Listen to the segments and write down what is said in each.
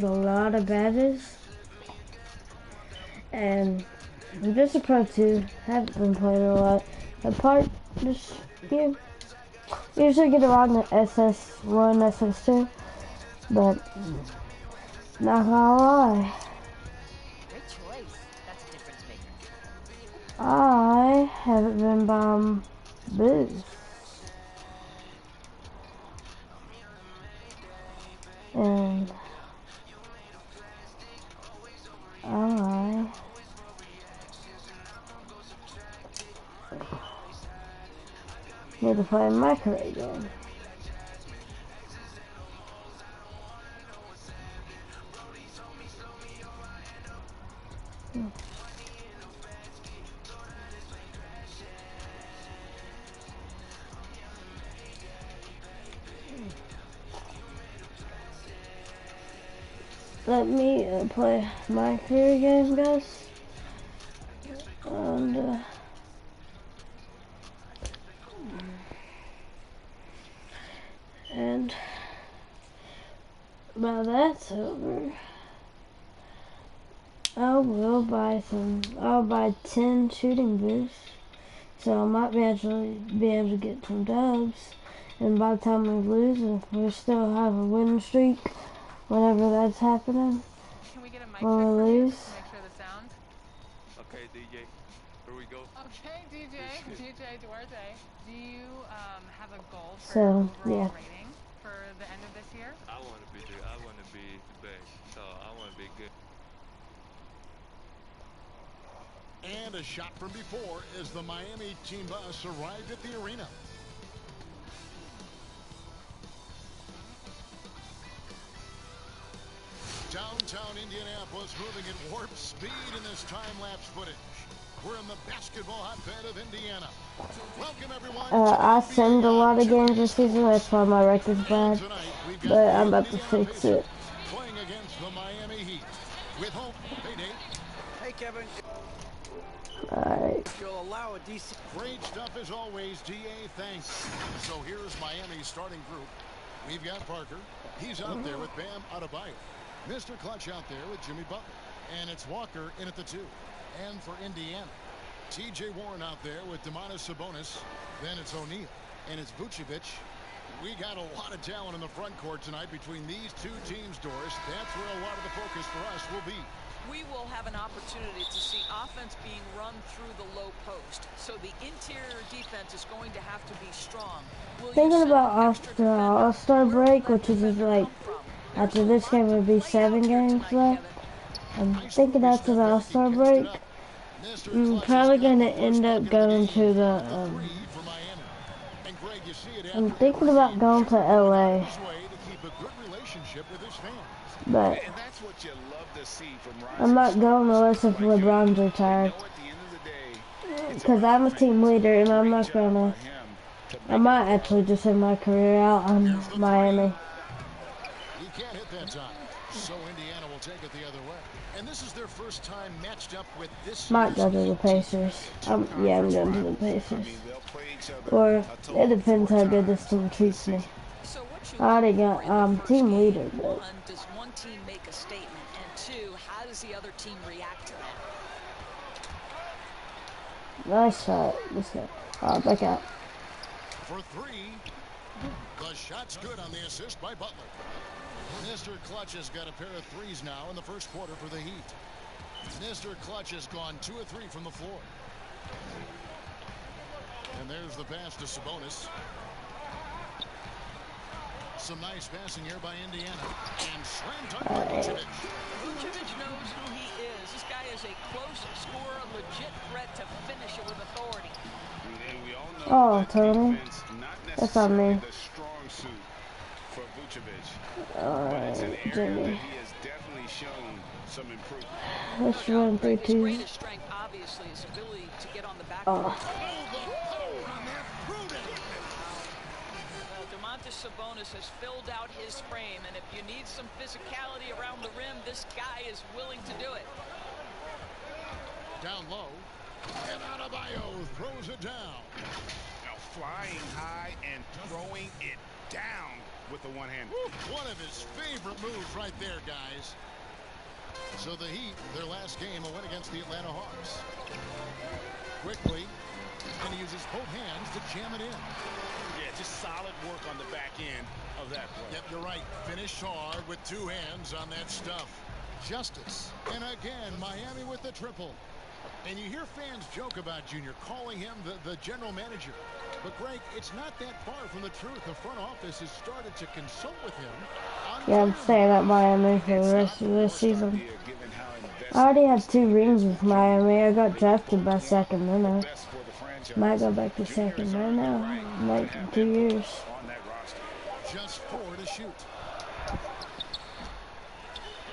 a lot of badges, and I'm just a pro 2. Haven't been playing a lot. Apart this year, usually get around the SS1, SS2, but not gonna lie, Great choice. That's a difference maker. I haven't been buying booze. And I need to play my career game. Let me play my career game, guys. And while that's over, I'll buy 10 shooting boosts. So I might be able to get some dubs. And by the time we lose, if we still have a winning streak, whenever that's happening, Can we get a mic when check we from you lose. just to make sure the sound? Okay, DJ, here we go. Okay, DJ Duarte. Do you have a goal for So, overall yeah. rating for the end of this year? I want to be the best. So I want to be good. And a shot from before as the Miami team bus arrived at the arena. Downtown Indianapolis moving at warp speed in this time-lapse footage. We're in the basketball hotbed of Indiana. Welcome, everyone. I send a lot of games this season, that's why my record's bad. But I'm about to fix it. Playing against the Miami Heat. With home, payday. Hey, Kevin. Alright. You'll allow a decent. Great stuff as always, DA. Thanks. So here's Miami's starting group. We've got Parker. He's out there with Bam Adebayo. Mr. Clutch out there with Jimmy Butler. And it's Walker in at the 2. And for Indiana, T.J. Warren out there with Domantas Sabonis. Then it's O'Neal. And it's Vucevic. We got a lot of talent in the front court tonight between these two teams, Doris. That's where a lot of the focus for us will be. We will have an opportunity to see offense being run through the low post. So the interior defense is going to have to be strong. Thinking about after All-Star break, which is like, after this game would be 7 games left. I'm thinking after the All-Star break, I'm probably going to end up going to the, I'm thinking about going to LA, but I'm not going unless if LeBron's retired, because I'm a team leader and I'm not going to, I might actually just end my career out on Miami. He can't hit that time, so Indiana will take it the other way. And this is their first time matched up with this. Might go to the Pacers. Yeah, I'm going to the Pacers. Or it depends how good this team treats me. I already got team leader, but. One, does one team make a statement? And two, how does the other team react to that? Nice shot. This guy. Oh, back out. For 3. The shot's good on the assist by Butler. Mr. Clutch has got a pair of threes now in the first quarter for the Heat. Mr. Clutch has gone 2 of 3 from the floor. And there's the pass to Sabonis. Some nice passing here by Indiana. And slam dunk by Vucevic. Vucevic knows who he is. This guy is a close scorer, legit threat to finish it with authority. Oh, Tony. That's on me. Alright, Jimmy. Let's run 3-2. Oh. Domantas Sabonis has filled out his frame, and if you need some physicality around the rim, this guy is willing to do it. Down low, and Adebayo throws it down. Now flying high and throwing it down. with the one-hand. One of his favorite moves right there, guys. So the Heat, their last game, a win against the Atlanta Hawks. Quickly, and he uses both hands to jam it in. Yeah, just solid work on the back end of that play. Yep, you're right. Finished hard with two hands on that stuff. Justice. And again, Miami with the triple. And you hear fans joke about Junior, calling him the general manager. But, Greg, it's not that far from the truth. The front office has started to consult with him. Yeah, I'm staying at Miami for the rest of this season. I already have 2 rings with Miami. I got drafted by Sacramento. Might go back to Sacramento in like 2 years. Just 4 to shoot.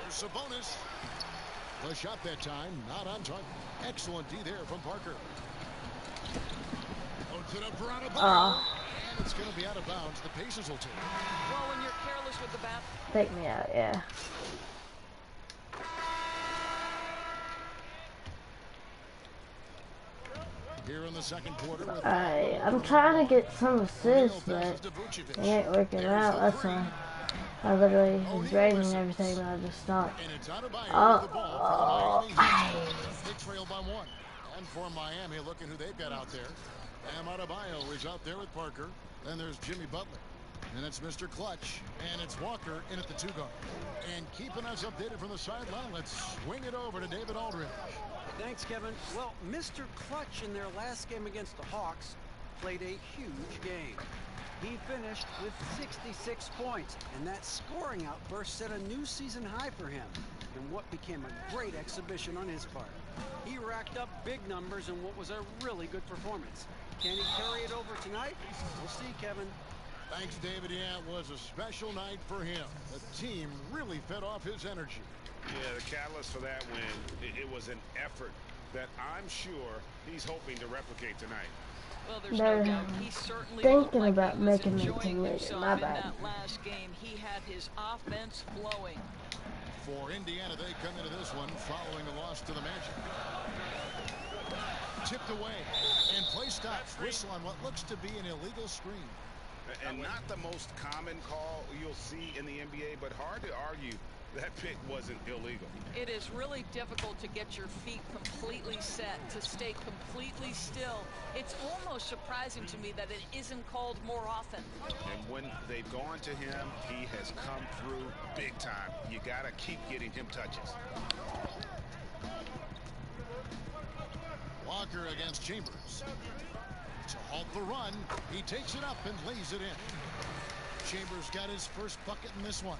There's Sabonis. The shot that time, not on target. Excellent D there from Parker. Puts it up for out of bounds. And it's going to be out of bounds. The Pacers will take it. Well, when you're careless with the bat. Take me out, yeah. Here in the second quarter. I'm trying to get some assists, but it ain't working out. That's why I literally was grading everything that I just stopped. And it's out of Adebayo with the ball for the Miami Heat. They trail by 1. And for Miami, look at who they've got out there. Bam Adebayo is out there with Parker. Then there's Jimmy Butler. And it's Mr. Clutch. And it's Walker in at the 2 guard. And keeping us updated from the sideline, let's swing it over to David Aldridge. Thanks, Kevin. Well, Mr. Clutch in their last game against the Hawks played a huge game. He finished with 66 points, and that scoring outburst set a new season high for him in what became a great exhibition on his part. He racked up big numbers in what was a really good performance. Can he carry it over tonight? We'll see, Kevin. Thanks, David. Yeah, it was a special night for him. The team really fed off his energy. Yeah, the catalyst for that win, it was an effort that I'm sure he's hoping to replicate tonight. Well, there's no doubt he certainly thinking like about he was making me enjoying teammate. himself My in bad. that last game. He had his offense flowing. For Indiana, they come into this one following a loss to the Magic. Tipped away and play stops. Whistle on what looks to be an illegal screen. And not the most common call you'll see in the NBA, but hard to argue that pick wasn't illegal. It is really difficult to get your feet completely set, to stay completely still. It's almost surprising to me that it isn't called more often. And when they've gone to him, he has come through big time. You got to keep getting him touches. Walker against Chambers. To halt the run, he takes it up and lays it in. Chambers got his first bucket in this one.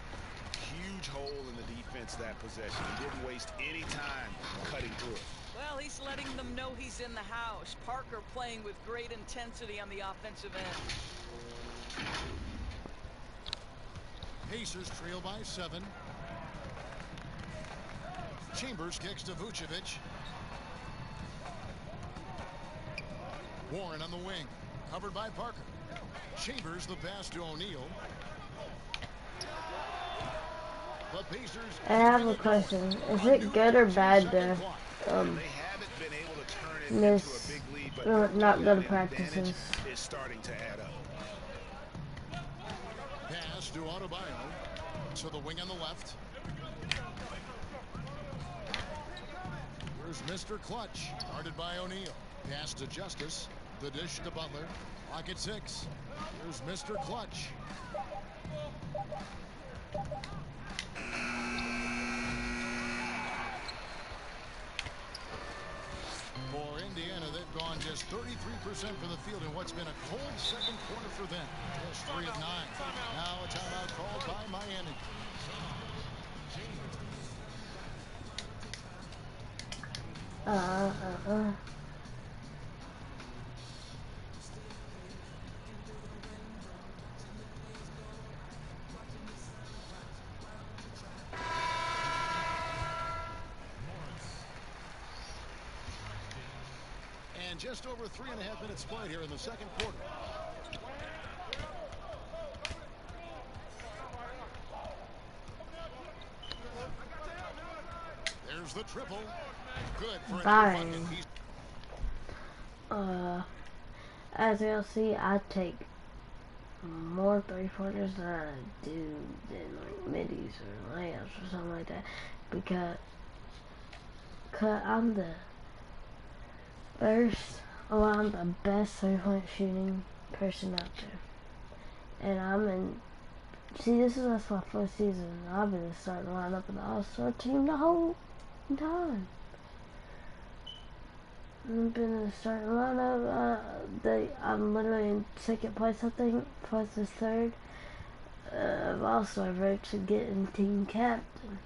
Huge hole in the defense that possession. He didn't waste any time cutting through it. Well, he's letting them know he's in the house. Parker playing with great intensity on the offensive end. Pacers trail by 7. Chambers kicks to Vucevic. Warren on the wing, covered by Parker. Chambers the pass to O'Neal. The Pacers. I have a question. Is it good or bad to They haven't been able to turn it miss into a big lead, but not go to the practices? advantage is starting to add up. Pass to Adebayo. To the wing on the left. Here's Mr. Clutch, guarded by O'Neal. Pass to Justice. The dish to Butler. Clock at 6. Here's Mr. Clutch. For Indiana, they've gone just 33% from the field in what's been a cold second quarter for them. Just 3 of 9. Now a timeout called by Miami. And just over 3.5 minutes played here in the second quarter. There's the triple. Good for Bang. a As you'll see, I take more three-pointers than I do than like middies or layups or something like that, because I'm the I'm the best three-point shooting person out there, and this is just my first season. I've been starting to line up in the All-Star team the whole time. I've been starting to line up. I'm literally in second place, I think. First is third. I've also voted to get in team captain.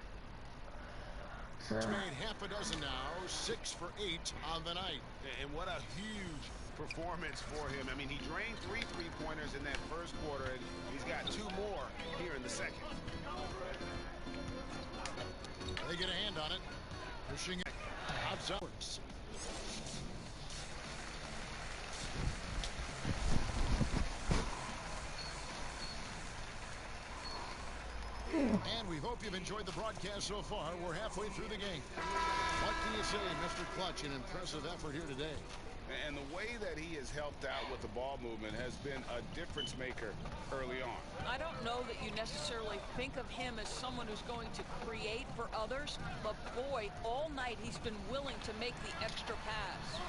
So. He's made half a dozen now, 6 for 8 on the night. And what a huge performance for him. I mean, he drained 3 3-pointers in that first quarter, and he's got 2 more here in the second. They get a hand on it, pushing it outside. And we hope you've enjoyed the broadcast so far. We're halfway through the game. What do you say, Mr. Clutch? An impressive effort here today. And the way that he has helped out with the ball movement has been a difference maker early on. I don't know that you necessarily think of him as someone who's going to create for others, but boy, all night he's been willing to make the extra pass.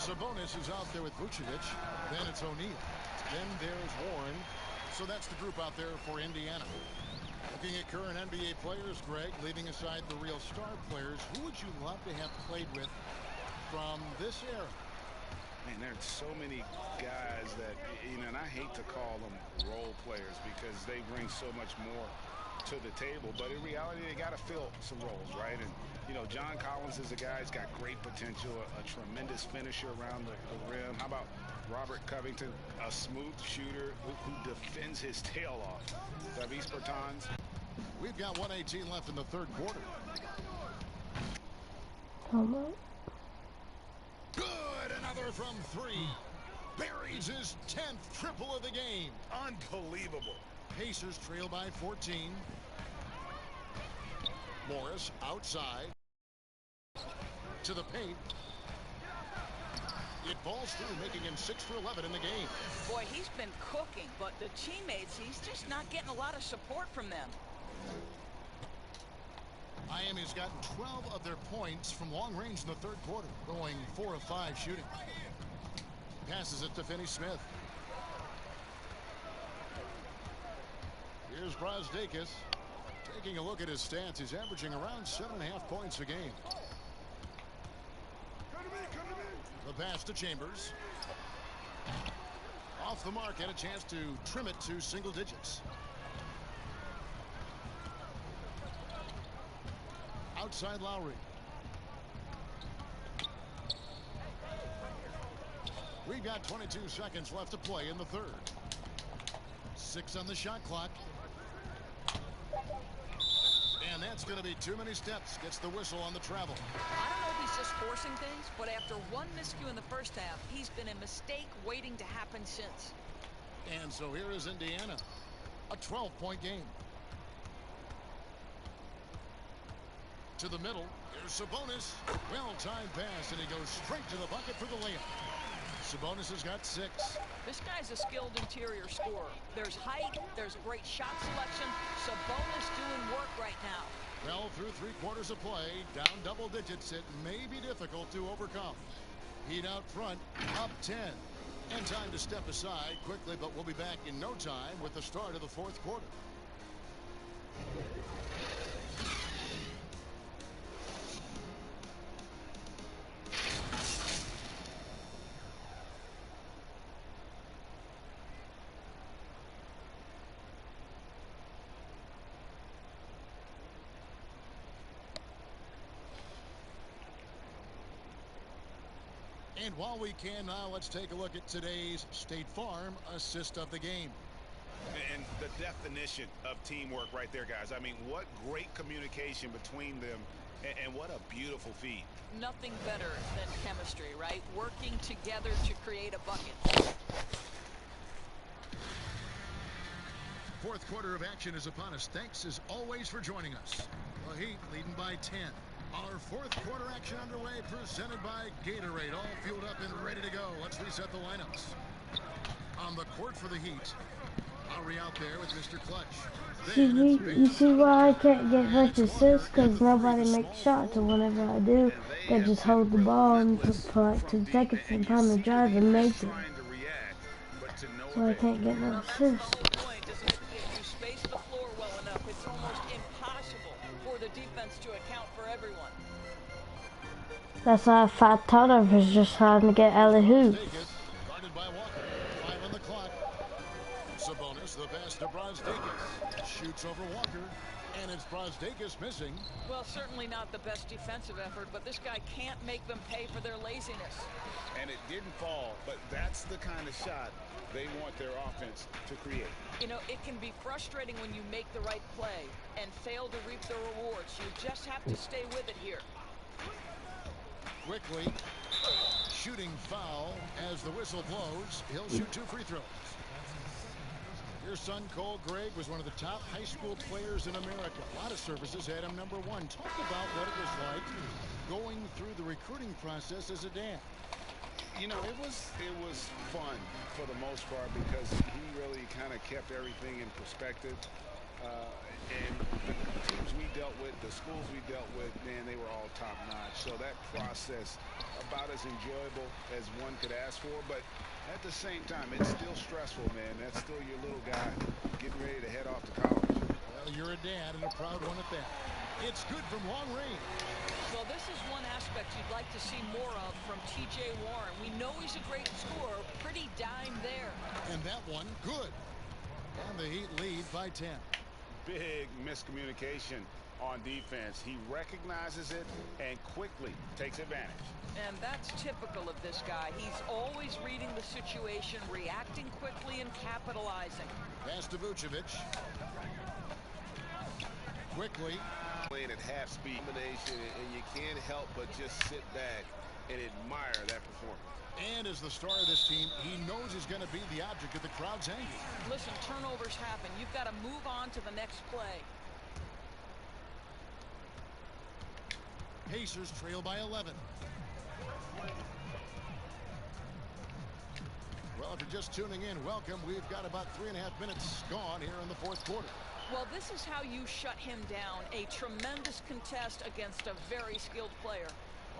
Sabonis is out there with Vucevic. Then it's O'Neal. Then there's Warren. So that's the group out there for Indiana. Looking at current NBA players, Greg, leaving aside the real star players, who would you love to have played with from this era? Man, there's so many guys that, and I hate to call them role players because they bring so much more to the table. But in reality, they got to fill some roles, right? And, John Collins is a guy who's got great potential, a tremendous finisher around the rim. How about Robert Covington, a smooth shooter who defends his tail off? Davis Bertans. We've got 1:18 left in the third quarter. Good, another from 3. Buries his 10th triple of the game. Unbelievable. Pacers trail by 14. Morris outside to the paint. It balls through, making him 6 for 11 in the game. Boy, he's been cooking, but the teammates, he's just not getting a lot of support from them. Miami's gotten 12 of their points from long range in the third quarter, going 4 of 5 shooting. Passes it to Finney-Smith. Here's Brazdeikis. Taking a look at his stats, he's averaging around 7.5 points a game. The pass to Chambers. Off the mark, had a chance to trim it to single digits. Outside Lowry. We've got 22 seconds left to play in the third. 6 on the shot clock. And that's going to be too many steps. Gets the whistle on the travel. I don't know if he's just forcing things, but after one miscue in the first half, he's been a mistake waiting to happen since. And so here is Indiana. A 12-point game. To the middle. Here's Sabonis. Well-timed pass, and he goes straight to the bucket for the layup. Sabonis has got 6. This guy's a skilled interior scorer. There's height, there's great shot selection. Sabonis doing work right now. Well, through 3 quarters of play, down double digits, it may be difficult to overcome. Heat out front, up 10. And time to step aside quickly, but we'll be back in no time with the start of the fourth quarter. And while we can now, let's take a look at today's State Farm assist of the game. And the definition of teamwork right there, guys. I mean, what great communication between them, and what a beautiful feed. Nothing better than chemistry, right? Working together to create a bucket. Fourth quarter of action is upon us. Thanks as always for joining us. The Heat leading by 10. Our fourth quarter action underway, presented by Gatorade. All fueled up and ready to go. Let's reset the lineups. On the court for the Heat, Lowry out there with Mr. Clutch. You see why I can't get much assists? Because nobody makes shots, and whenever I do, they just hold the ball and for like 2 seconds and time to drive and make it. So I can't get no That's assists. the whole point, isn't it? If you space the floor well enough, it's almost impossible for the defense to account for everyone. That's why I thought I was just trying to get alley hoops. Guarded by Walker. 5 on the clock. Sabonis, the pass to Brazdeikis. Shoots over Walker. And it's Brazdeikis missing. Well, certainly not the best defensive effort, but this guy can't make them pay for their laziness. And it didn't fall, but that's the kind of shot they want their offense to create. You know, it can be frustrating when you make the right play and fail to reap the rewards. You just have to stay with it here. Quickly. Shooting foul as the whistle blows. He'll shoot 2 free throws. Your son, Cole Gregg, was one of the top high school players in America. A lot of services had him #1. Talk about what it was like going through the recruiting process as a dad. You know, it was fun for the most part because he really kind of kept everything in perspective. And the teams we dealt with, the schools we dealt with, man, they were all top-notch. So that process, about as enjoyable as one could ask for. But at the same time, it's still stressful, man. That's still your little guy getting ready to head off to college. Well, you're a dad and a proud one at that. It's good from long range. Well, this is one aspect you'd like to see more of from T.J. Warren. We know he's a great scorer. Pretty dime there. And that one, good. And the Heat lead by 10. Big miscommunication on defense. He recognizes it and quickly takes advantage. And that's typical of this guy. He's always reading the situation, reacting quickly, and capitalizing. Pass to Vucevic. Quickly. Playing at half speed combination, and you can't help but just sit back and admire that performance. And as the star of this team, he knows he's going to be the object of the crowd's hanging. Listen, turnovers happen. You've got to move on to the next play. Pacers trail by 11. Well, if you're just tuning in, welcome. We've got about 3.5 minutes gone here in the 4th quarter. Well, this is how you shut him down. A tremendous contest against a very skilled player.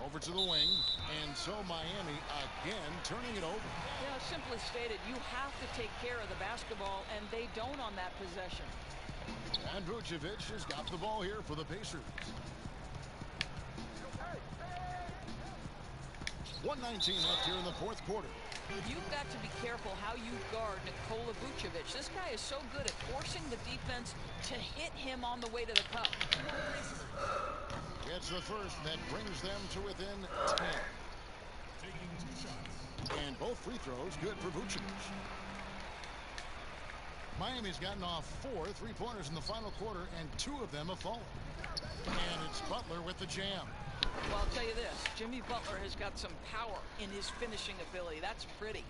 Over to the wing, and so Miami again turning it over. Yeah, simply stated, you have to take care of the basketball, and they don't on that possession. And Vucevic has got the ball here for the Pacers. 1:19 left here in the 4th quarter. You've got to be careful how you guard Nikola Vucevic. This guy is so good at forcing the defense to hit him on the way to the cup. It's the first that brings them to within 10. And both free throws good for Vucevic. Miami's gotten off 4 3-pointers in the final quarter, and 2 of them have fallen. And it's Butler with the jam. Well, I'll tell you this, Jimmy Butler has got some power in his finishing ability. That's pretty.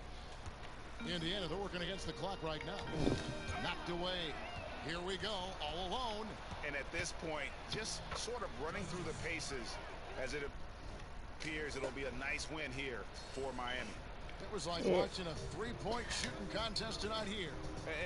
Indiana, they're working against the clock right now. Knocked away. Here we go, all alone. And at this point, just sort of running through the paces as it appears it'll be a nice win here for Miami. It was like watching a 3-point shooting contest tonight here.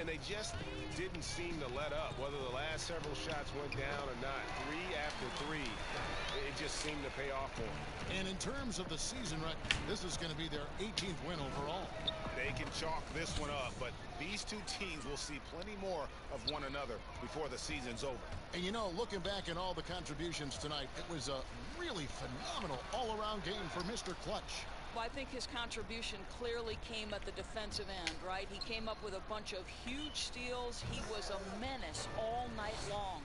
And they just didn't seem to let up, whether the last several shots went down or not. 3 after 3, it just seemed to pay off for them. And in terms of the season record, this is going to be their 18th win overall. They can chalk this one up, but these two teams will see plenty more of one another before the season's over. And you know, looking back at all the contributions tonight, it was a really phenomenal all-around game for Mr. Clutch. Well, I think his contribution clearly came at the defensive end, right? He came up with a bunch of huge steals. He was a menace all night long.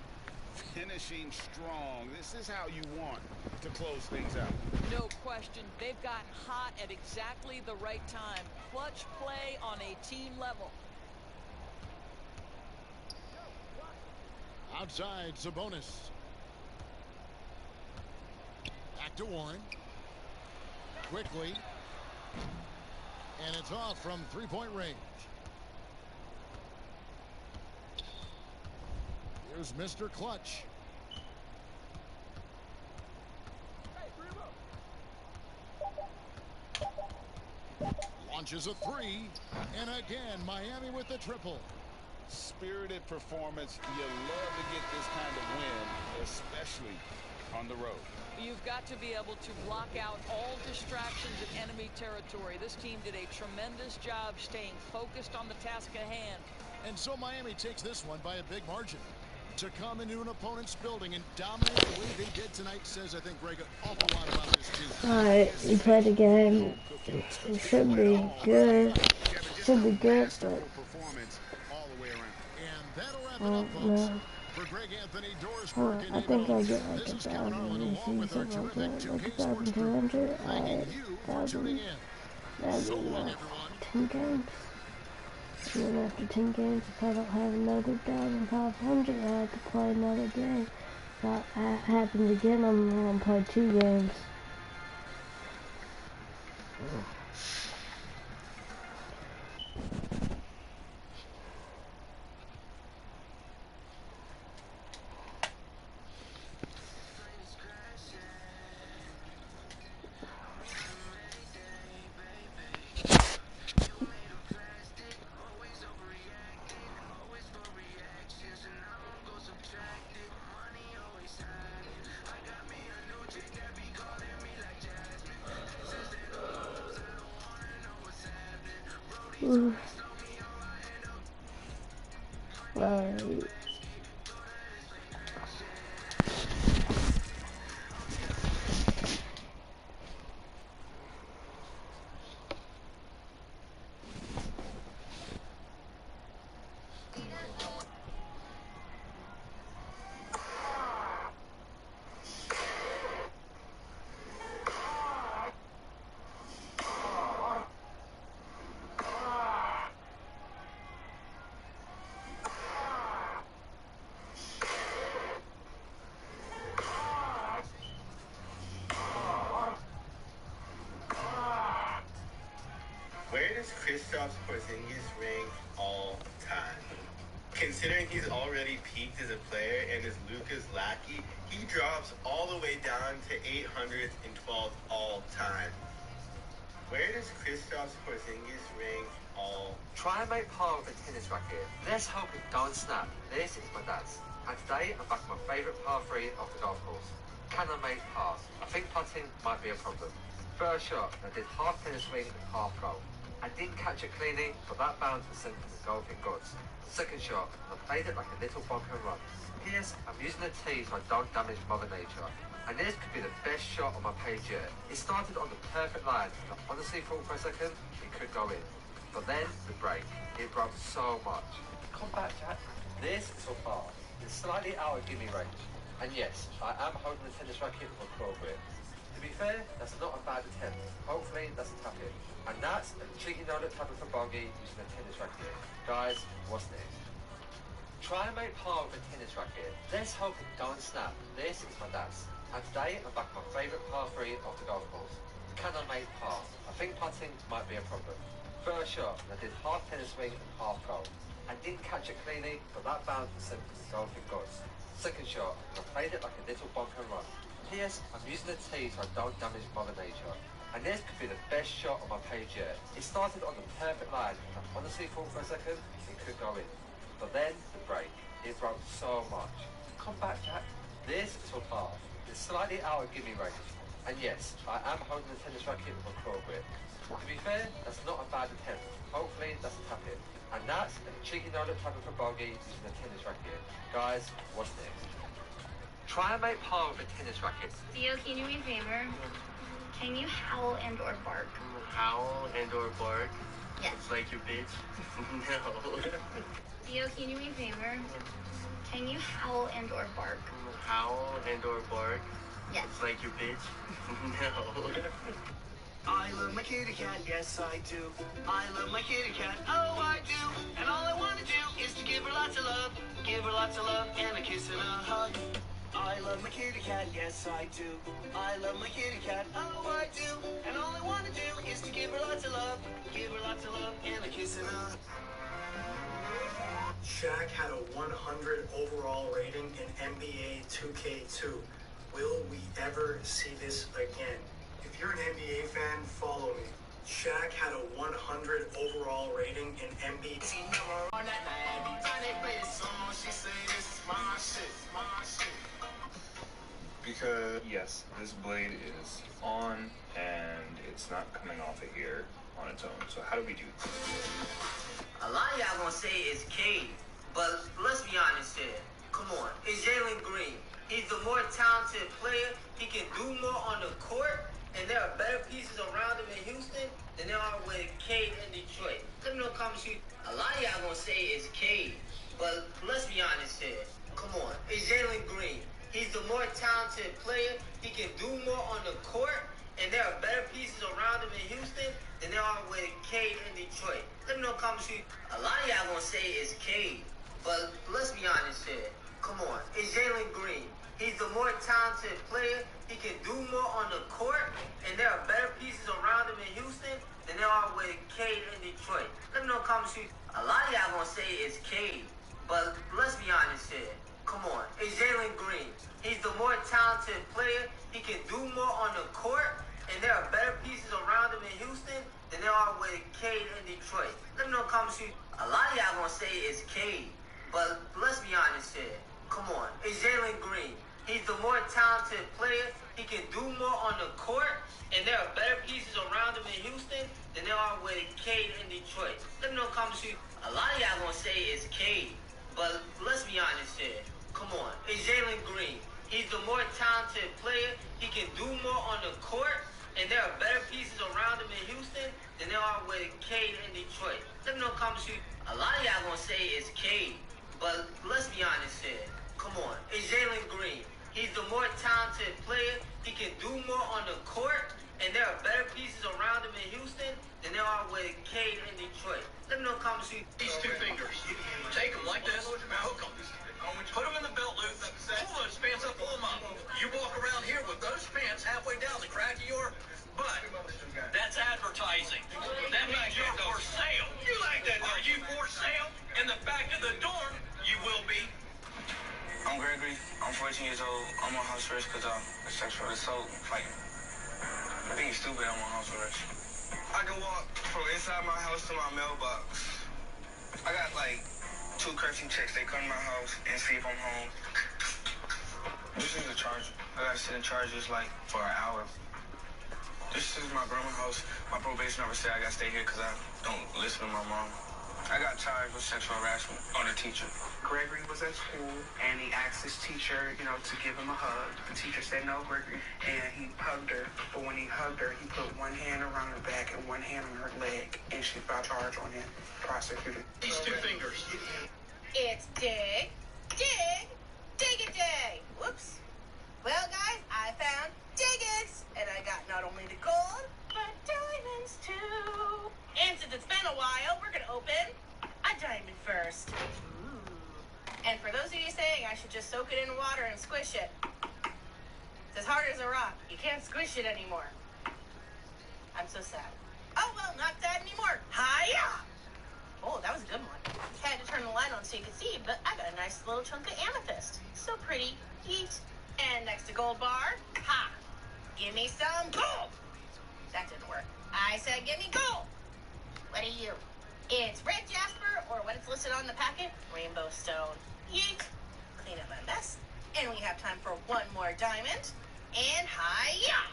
Finishing strong. This is how you want to close things out. No question. They've gotten hot at exactly the right time. Clutch play on a team level. Outside, Sabonis. Back to Warren. Quickly. And it's off from 3-point range. Here's Mr. Clutch. Launches a 3. And again, Miami with the triple. spirited performance. You love to get this kind of win, especially on the road. You've got to be able to block out all distractions in enemy territory. This team did a tremendous job staying focused on the task at hand. And so Miami takes this one by a big margin. To come into an opponent's building and dominate the way they did tonight says, I think, Greg, an awful lot about this team. Alright, we played the game. It should be good. Should be good, but no. For Greg Anthony, Doris Oh, Burke, and I think David I get Olson, like this is Kevin 1,000 Harlan along with our something like terrific that, 2K like Sports crew, 1,200. thanking you for tuning in. That'd So be long, like everyone. 10 games. And then after 10 games, if I don't have another 1,500, I have to play another game. If that happens again, I'm going to play 2 games. Right. Where does Kristaps Porzingis rank all time? Considering he's already peaked as a player and is Luka's lackey, he drops all the way down to 812th all time. Where does Kristaps Porzingis rank all? Try and make par with a tennis racket. Let's hope it don't snap. This is my dad's. And today I'm back to my favourite par 3 off the golf course. Can I make par? I think putting might be a problem. First shot, I did half tennis swing and half golf. I didn't catch it cleanly, but that bounce was sent to the golfing gods. Second shot, I played it like a little bump and run. P.S. I'm using a tee so I don't damage Mother Nature. And this could be the best shot on my page yet. It started on the perfect line, and I honestly thought for a second it could go in. But then, the break. It broke so much. Come back, Jack. This is for par. It's slightly out of gimme range. And yes, I am holding the tennis racket with a claw grip. To be fair, that's not a bad attempt. Hopefully, that's a tap-in. And that's a cheeky no-look tapping for bogey using a tennis racket. Guys, what's next? Try and make par with a tennis racket. Let's hope it don't snap. This is my dad's. And today, I'm back to my favourite par 3 off the golf course. Can I make par? I think putting might be a problem. First shot, I did half tennis swing and half golf. I didn't catch it cleanly, but that bounce was sent to the golfing gods. Second shot, I played it like a little bump and run. P.S. I'm using a tee so I don't damage Mother Nature. And this could be the best shot on my page yet. It started on the perfect line. I honestly thought for a second it could go in. But then, the break. It broke so much. Come back, Jack. This is for par. It's slightly out of gimme range. And yes, I am holding the tennis racket with a claw grip. To be fair, that's not a bad attempt. Hopefully, that's a tap-in. And that's a cheeky no-look tapping for bogey using a tennis racket. Guys, what's next? Try and make par with a tennis racket. Theo, can you do me a favor? Can you howl and or bark? Howl and or bark? Yes. It's like your bitch? No. Theo, can you do me a favor? Can you howl and or bark? Howl and or bark? Yes. It's like your bitch? No. I love my kitty cat, yes I do. I love my kitty cat, oh I do. And all I want to do is to give her lots of love. Give her lots of love and a kiss and a hug. I love my kitty cat, yes I do. I love my kitty cat, oh I do. And all I want to do is to give her lots of love. Give her lots of love and a kiss and a hug. Shaq had a 100 overall rating in NBA 2K2. Will we ever see this again? If you're an NBA fan, follow me. Shaq had a 100 overall rating in NBA. Because, yes, this blade is on and it's not coming off of here on its own. So how do we do this? A lot of y'all gonna say it's Cade, but let's be honest here. Come on, it's Jalen Green. He's the more talented player. He can do more on the court, and there are better pieces around him in Houston than there are with Cade in Detroit. Let me know comments. A lot of y'all gonna say it's Cade, but let's be honest here. Come on, it's Jalen Green. He's the more talented player. He can do more on the court, and there are better pieces around him in Houston than there are with Cade in Detroit. Let me know comments. A lot of y'all gonna say it's Cade, but let's be honest here. Come on, it's Jalen Green. He's the more talented player. He can do more on the court, and there are better pieces around him in Houston than there are with Cade in Detroit. Let me know comments. A lot of y'all gonna say it's Cade, but let's be honest here. Come on, it's Jalen Green. He's the more talented player. He can do more on the court, and there are better pieces around him in Houston than there are with Cade in Detroit. Let me know comments. A lot of y'all gonna say it's Cade, but let's be honest here. Come on, it's Jalen Green. He's the more talented player. He can do more on the court, and there are better pieces around him in Houston than there are with Cade in Detroit. Let me know comments. A lot of y'all gonna say it's Cade, but let's be honest here. Come on, it's Jalen Green. He's the more talented player. He can do more on the court, and there are better pieces around him in Houston than there are with Cade in Detroit. Let me know comments. A lot of y'all gonna say it's Cade, but let's be honest here. Come on, it's Jalen Green. He's the more talented player. He can do more on the court, and there are better pieces around him in Houston than there are with Cade in Detroit. Let me know comments. These two fingers. Take them like this. Hook them. Put them in the belt loop. Pull those pants up, pull them up. You walk around here with those pants halfway down the crack of your butt. That's advertising. That means you're for sale. You like that? Are you for sale? In the back of the dorm, you will be. I'm Gregory. I'm 14 years old. I'm on house arrest because I'm a sexual assault fighting. Being stupid, I'm on house arrest. I can walk from inside my house to my mailbox. I got like 2 curfew checks. They come to my house and see if I'm home. This is the charger. I gotta sit in charges like for an hour. This is my grandma's house. My probation officer said I gotta stay here because I don't listen to my mom. I got charged with sexual harassment on a teacher. Gregory was at school, and he asked his teacher, to give him a hug. The teacher said no, Gregory, and he hugged her. But when he hugged her, he put one hand around her back and one hand on her leg, and she got charged on him, prosecuted. These two fingers. It's Dig it day. Whoops. Well, guys, I found Diggits, and I got not only the gold, but diamonds too. And since it's been a while, we're gonna open a diamond first. Ooh. And for those of you saying I should just soak it in water and squish it, it's as hard as a rock. You can't squish it anymore. I'm so sad. Oh, well, not sad anymore. Hiya! Oh, that was a good one. Had to turn the light on so you could see, but I got a nice little chunk of amethyst. So pretty. Eat. And next to gold bar, ha! Give me some gold! That didn't work. I said give me gold! What are you? It's red jasper, or what it's listed on the packet, rainbow stone. Yeet. Clean up my mess. And we have time for one more diamond. And hi-ya!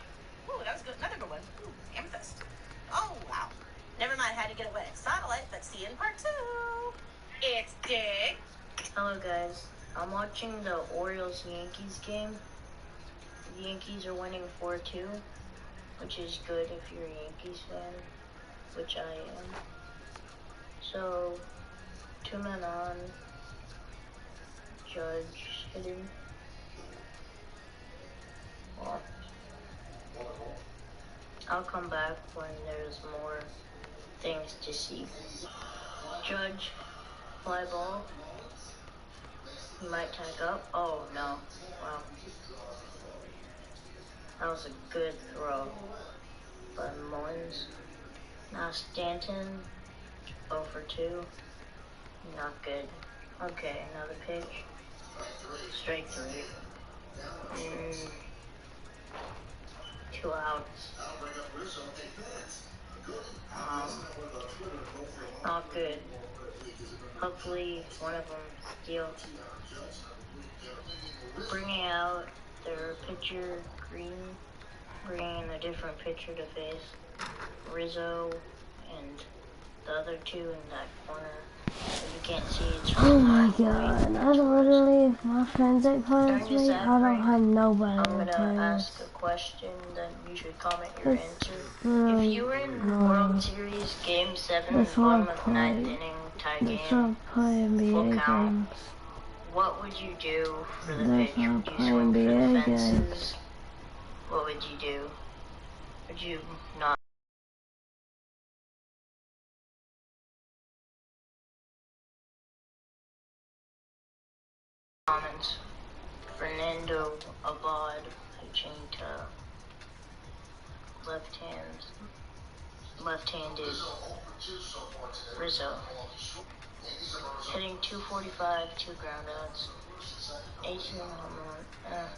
Ooh, that was good. Another good one. Ooh, amethyst. Oh, wow. Never mind, had to get it wet. Satellite, let's see in part 2. It's Dig. Hello, guys. I'm watching the Orioles-Yankees game. The Yankees are winning 4-2, which is good if you're a Yankees fan, which I am. So, 2 men on, Judge hitting. Well, I'll come back when there's more things to see. Judge, fly ball. He might tag up. Oh, no. Wow. That was a good throw by Mullins. Now Stanton, 0 for 2. Not good. Okay, another pitch. Strike 3. 2 outs. Not good. Hopefully one of them steal. Bringing out their pitcher, Green, bringing in a different pitcher to face Rizzo and the other two in that corner. If you can't see, it's oh my god, I literally, if my friends ain't playing with me, I don't have nobody to I'm play gonna with. ask a question, then you should comment your answer. If you were in World Series Game 7, bottom of the 9th inning, tie game, full count, what would you do for the pitch? Would you swing for the fences? What would you do? Would you not? Comments. Fernando Abad pitching to left-handed Rizzo. Hitting 245, 2 groundouts, 18 home run.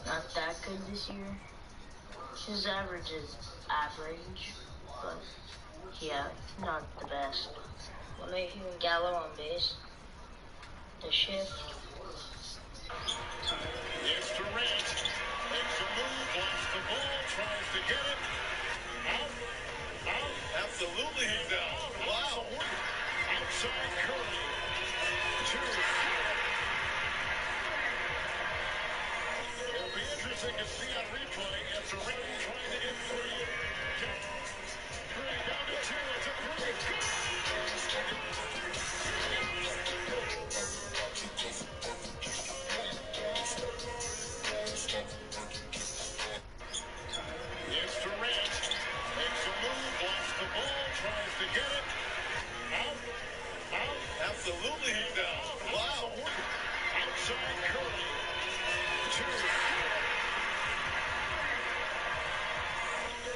Not that good this year. His average is average, but yeah, not the best. LeMahieu and Gallo on base. The shift. It's Durant. Makes a move, wants the ball, tries to get it. Out. Absolutely he's out. Wow. Outside Curry. 2. It'll be interesting to see on replay if Durant trying to get 3. Curry down to 2. It's a 3. It's Durant. Makes a move, wants the ball, tries to get it. Out. Absolutely he's out. Wow. Outside Curry. 2.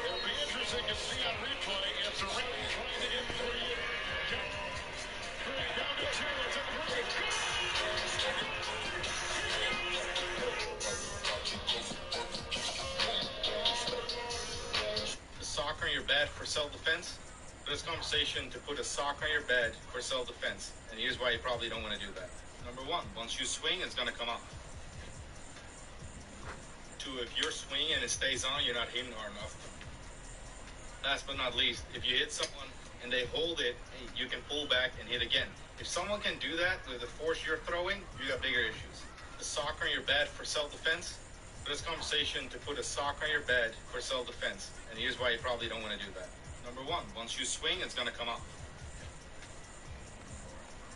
It'll be interesting to see on replay if Durant trying to get 3. Curry down to 2. It's a 3. A sock on your bed for self-defense? For this conversation, to put a sock on your bed for self-defense. And here's why you probably don't want to do that. Number 1, once you swing, it's going to come off. 2, if you're swinging and it stays on, you're not hitting hard enough. Last but not least, if you hit someone and they hold it, you can pull back and hit again. If someone can do that with the force you're throwing, you got bigger issues. A sock on your bed for self-defense? For this conversation, to put a sock on your bed for self-defense. And here's why you probably don't want to do that. Number 1, once you swing, it's going to come off.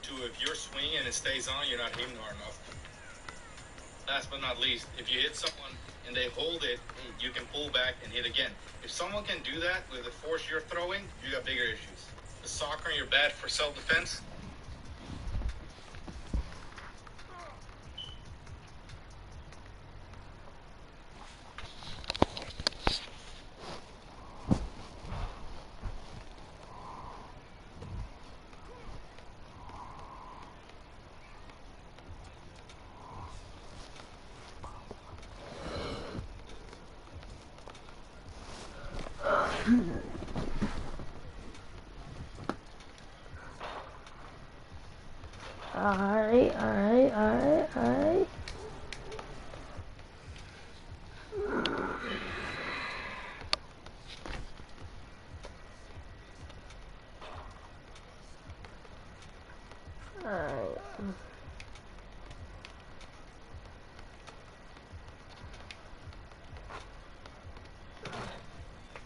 2, if you're swinging and it stays on, you're not hitting hard enough. Last but not least, if you hit someone and they hold it, you can pull back and hit again. If someone can do that with the force you're throwing, you got bigger issues. A sock on your bed for self-defense? Alright.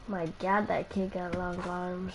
My god, that kid got long arms.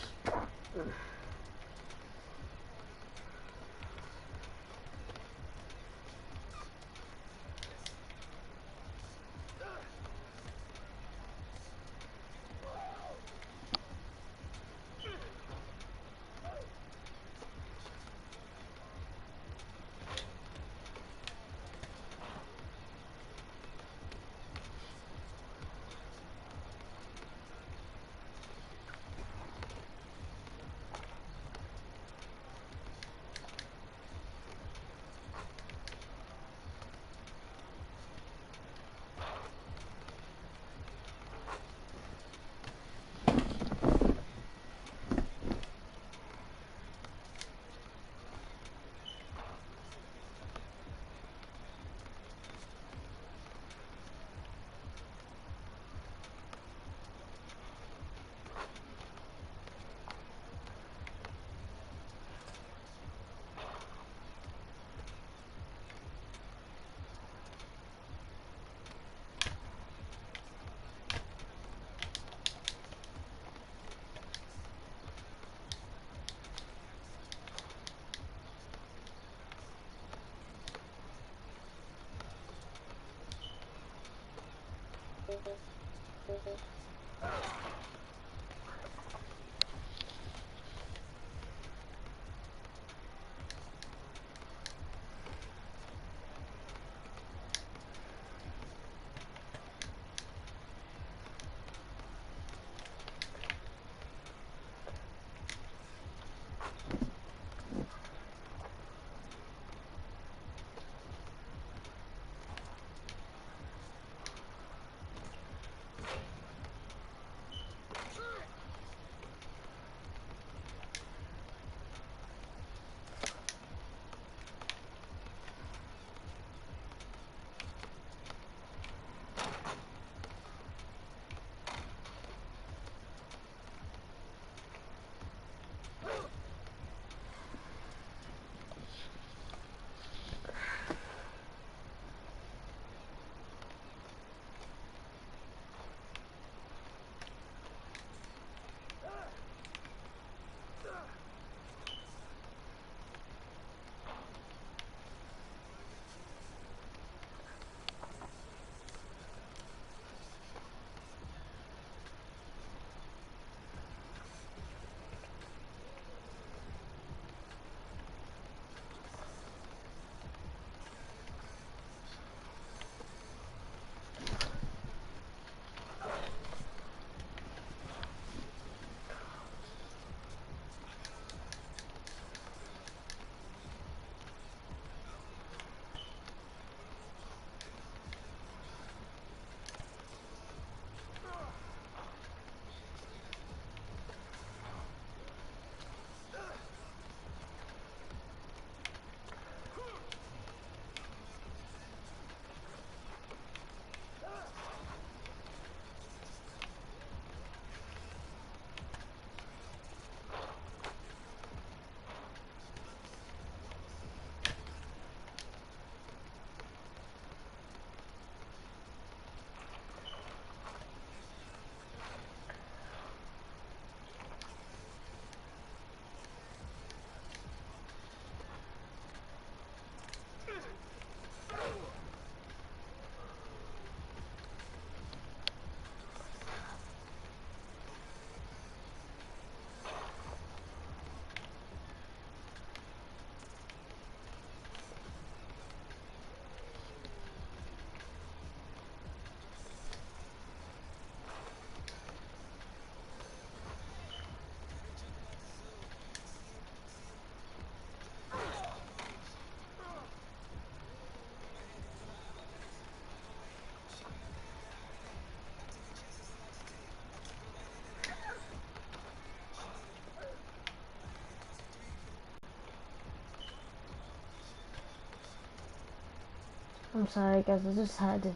I'm sorry guys, I just had to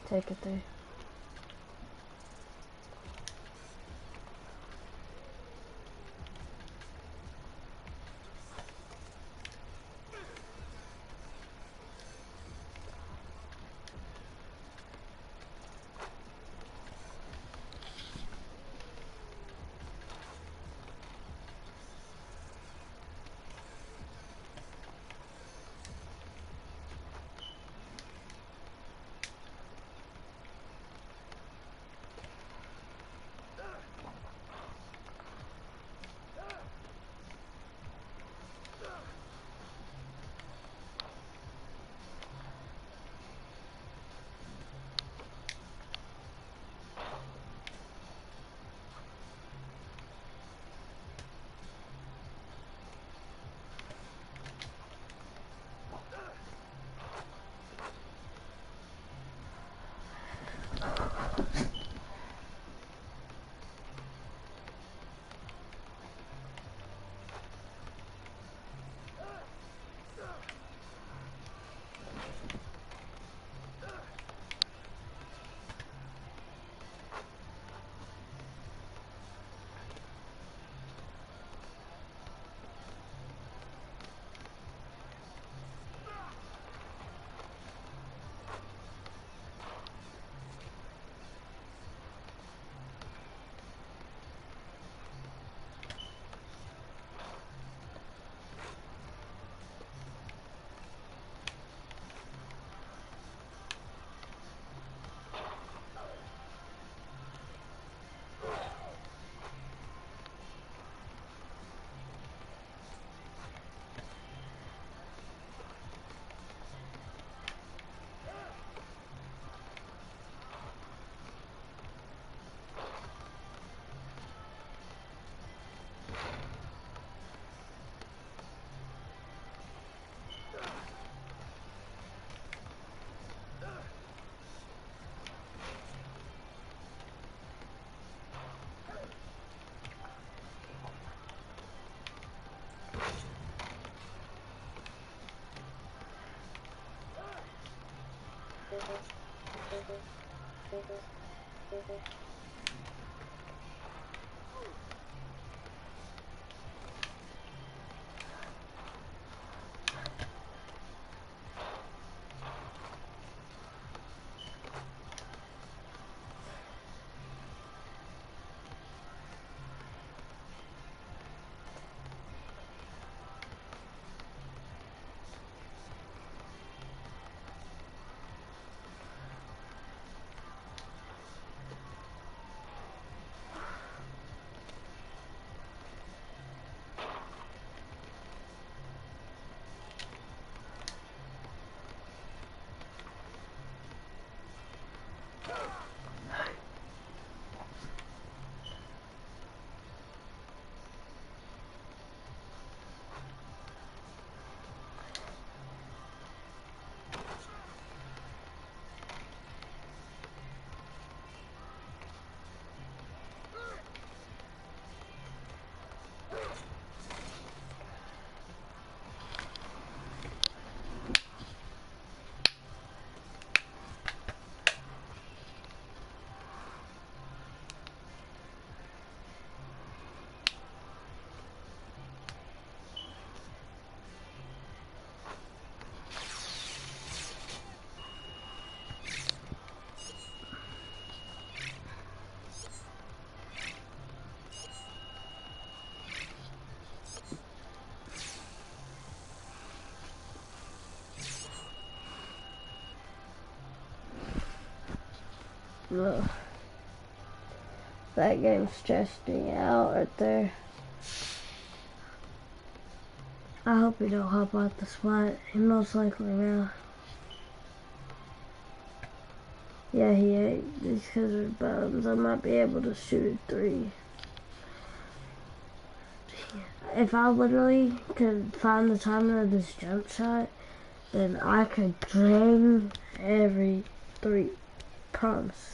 take it there. Ugh. That game stressed me out right there. I hope he don't hop out the spot. He most likely will. Yeah, he ain't. These kids are bums. I might be able to shoot a 3. If I literally could find the timing of this jump shot, then I could drain every 3. Promise.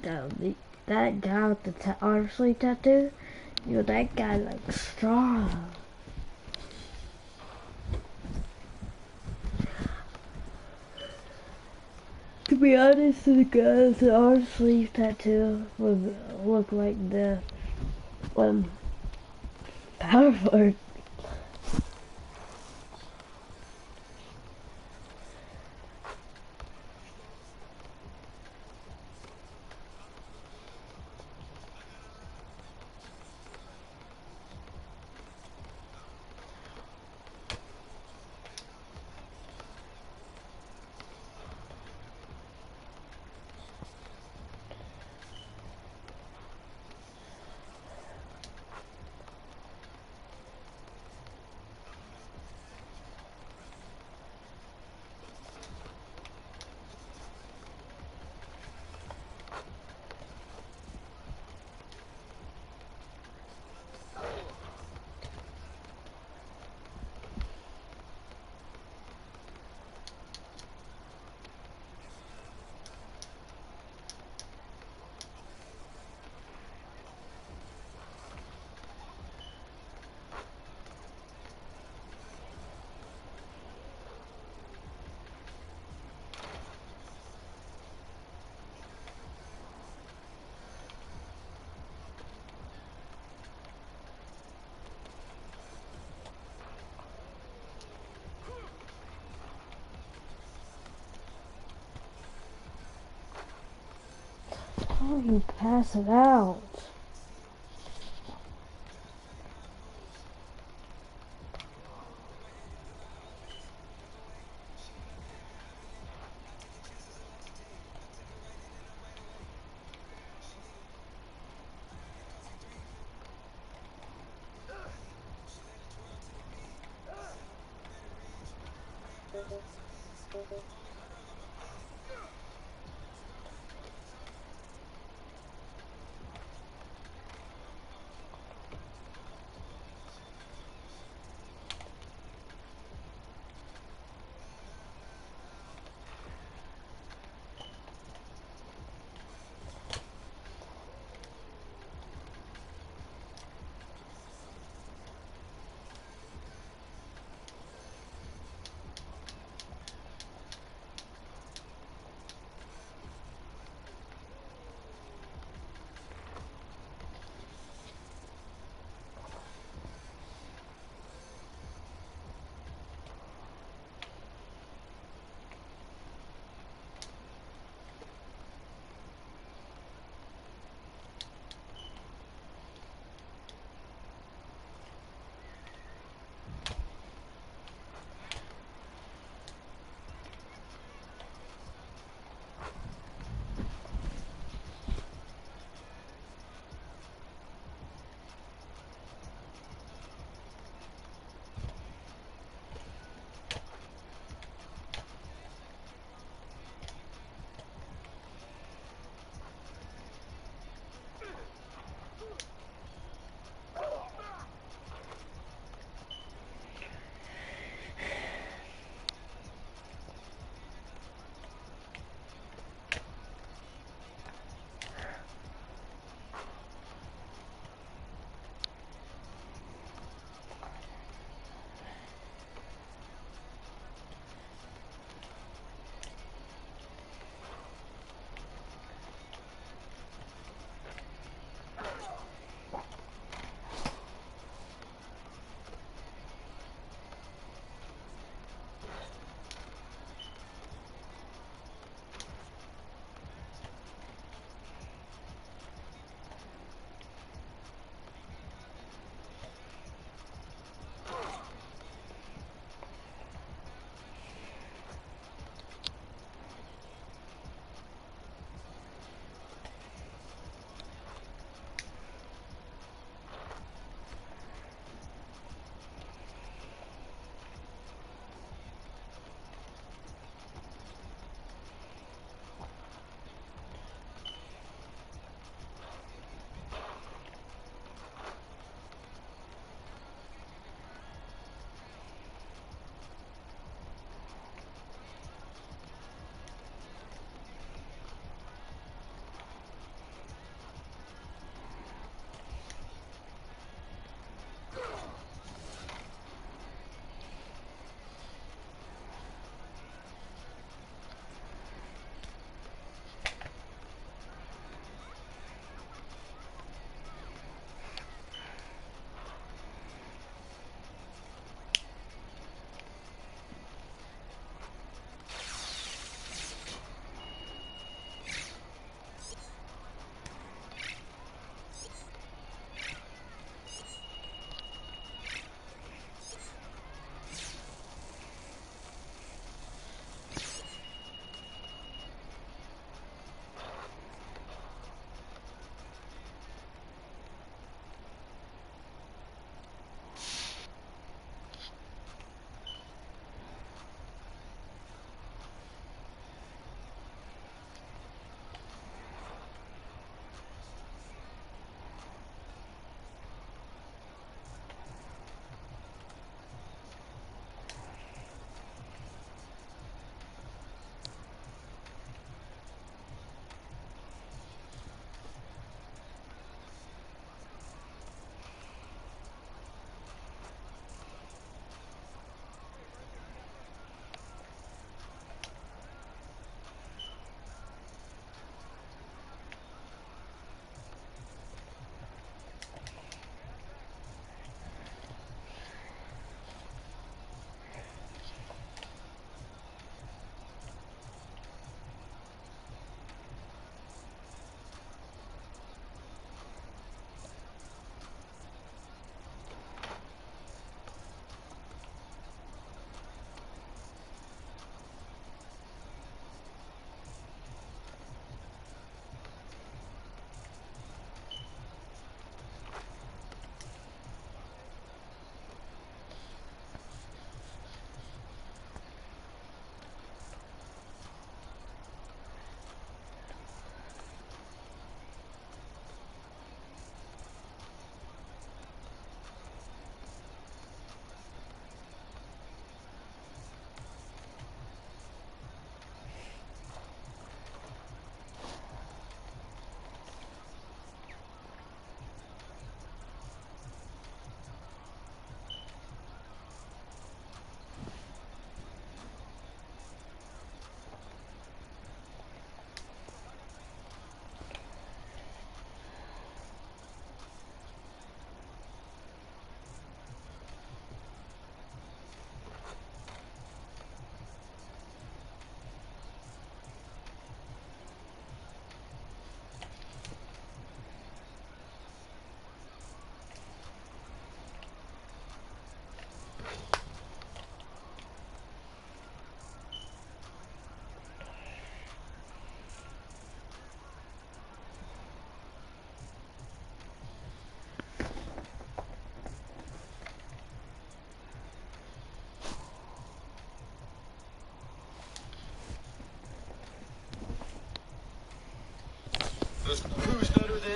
That guy with the arm sleeve tattoo, that guy looks strong. To be honest, the guy with the arm sleeve tattoo would look like the power forward. How do you pass it out?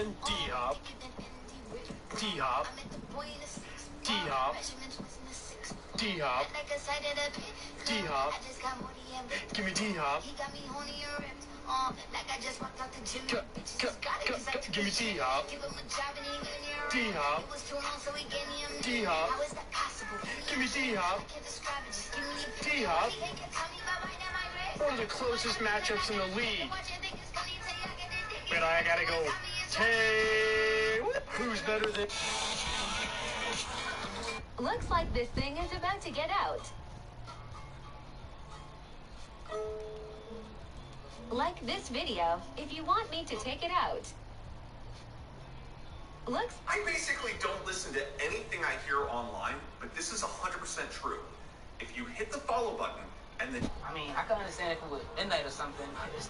then D-Hop. D-Hop. D-Hop. D-Hop. D-Hop. Give me D-Hop. Give me D-Hop. D-Hop. D-Hop. Give me D-Hop. D-Hop. One of the closest matchups in the league. But I gotta go. Hey, who's better than... Looks like this thing is about to get out. Like this video if you want me to take it out. Looks... I basically don't listen to anything I hear online, but this is 100% true. If you hit the follow button and then... I mean, I can understand if it was midnight or something. It's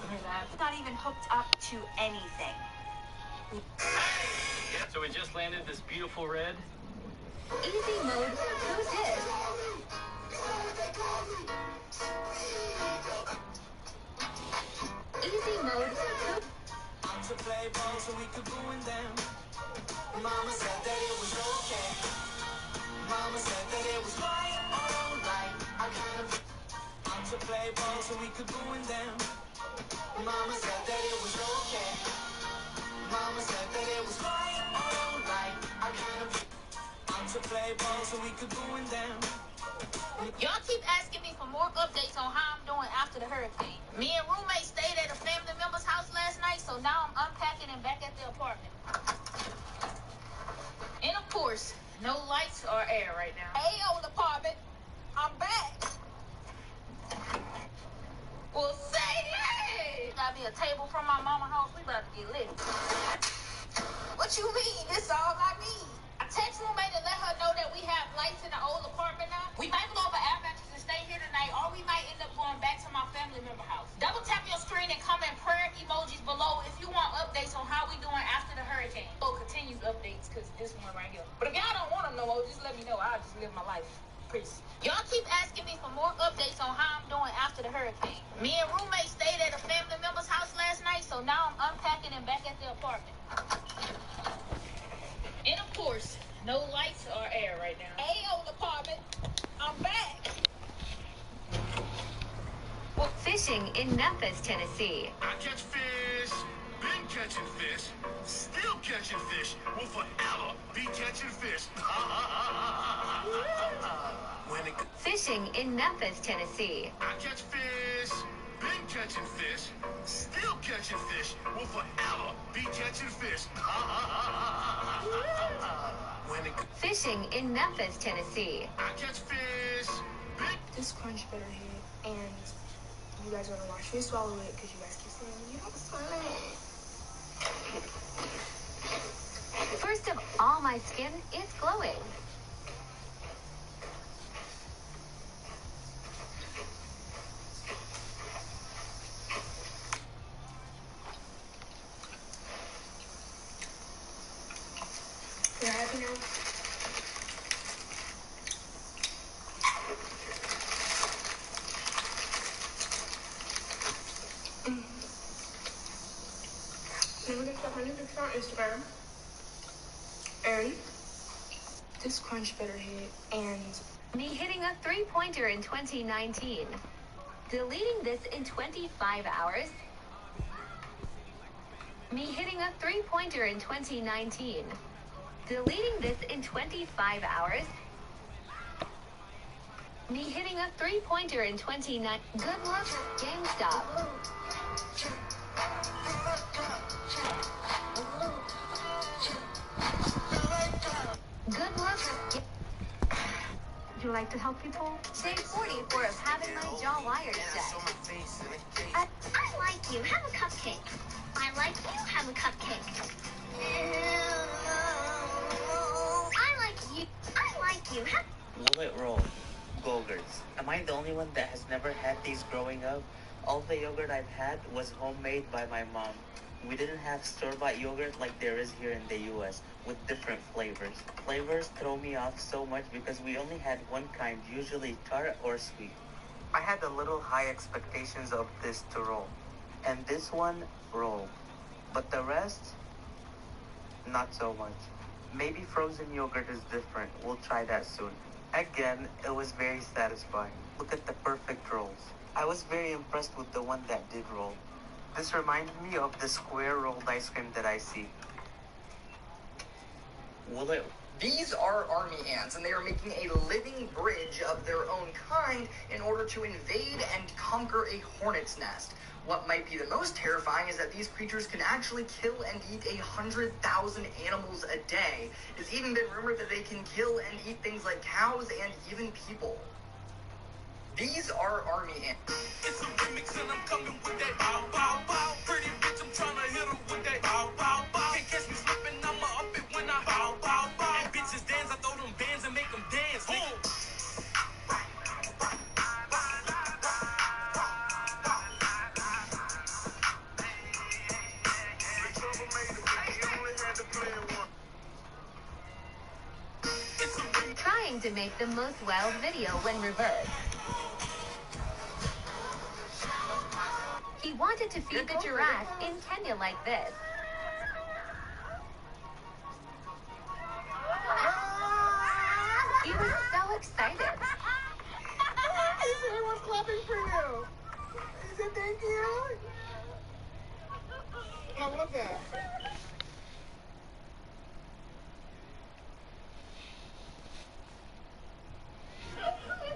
not even hooked up to anything. So we just landed this beautiful red. Easy mode. Who's this? Easy mode. To play ball so we could ruin them. Mama said that it was okay. Mama said that it was right, alright. I kind of to play ball so we could ruin them. Mama said that it was okay. Mama said that it was right, alright. I kind of to play ball so we could ruin them. Y'all keep asking me for more updates on how I'm doing after the hurricane. Me and roommates stayed at a family member's house last night, so now I'm unpacking and back at the apartment. And of course, no lights or air right now. Hey, old apartment, I'm back. Well, say hey! Got me a table from my mama house. We about to get lit. What you mean? This all I need. I text roommate and let her know that we have lights in the old apartment now. We might go over air mattress and stay here tonight, or we might end up going back to my family member house. Double tap your screen and comment prayer emojis below if you want updates on how we doing after the hurricane. So continued updates, because this one right here. But if y'all don't want them no more, just let me know. I'll just live my life. Peace. Y'all keep asking me for more updates on how I'm doing after the hurricane. Me and roommate stayed at a family member's house last night, so now I'm unpacking and back at the apartment. And of course, no lights or air right now. Hey, old apartment, I'm back. Fishing in Memphis, Tennessee. I catch fish, been catching fish, still catching fish, will forever be catching fish. Fishing in Memphis, Tennessee. I catch fish, been catching fish, still catching fish, will forever be catching fish. Fishing in Memphis, Tennessee. I catch fish. This crunch better hit, and you guys are gonna watch me swallow it because you guys keep saying you don't swallow it. First of all, my skin is glowing. You're happy now? Never get stuff on your picture on Instagram. And this crunch better hit, and Me hitting a three-pointer in 2019. Deleting this in 25 hours. Me hitting a three-pointer in 2019. Deleting this in 25 hours. Me hitting a three-pointer in 29. Good luck, GameStop. Good luck. Would you like to help people? Day 44 of having my jaw wired shut. I like you. Have a cupcake. I like you. Have a cupcake. I like you. I like you. Willet roll. Go-Gurts. Am I the only one that has never had these growing up? All the yogurt I've had was homemade by my mom. We didn't have store-bought yogurt like there is here in the US, with different flavors. Flavors throw me off so much because we only had one kind, usually tart or sweet. I had a little high expectations of this to roll. And this one rolled. But the rest, Not so much. Maybe frozen yogurt is different. We'll try that soon. Again, it was very satisfying. Look at the perfect rolls. I was very impressed with the one that did roll. This reminded me of the square rolled ice cream that I see. Will it? These are army ants, and they are making a living bridge of their own kind in order to invade and conquer a hornet's nest. What might be the most terrifying is that these creatures can actually kill and eat 100,000 animals a day. It's even been rumored that they can kill and eat things like cows and even people. These are army ants. It's a remix and I'm coming with that bow, bow, bow. Pretty bitch, I'm trying to hit her with that bow, bow, bow. Can't catch me slipping, I'ma up it when I bow, bow, bow. And bitches dance, I throw them bands and make them dance, nigga. Trying to make the most wild video when reversed. He wanted to feed the giraffe in Kenya like this. He was so excited. Everyone's clapping for you. He said thank you. How was that?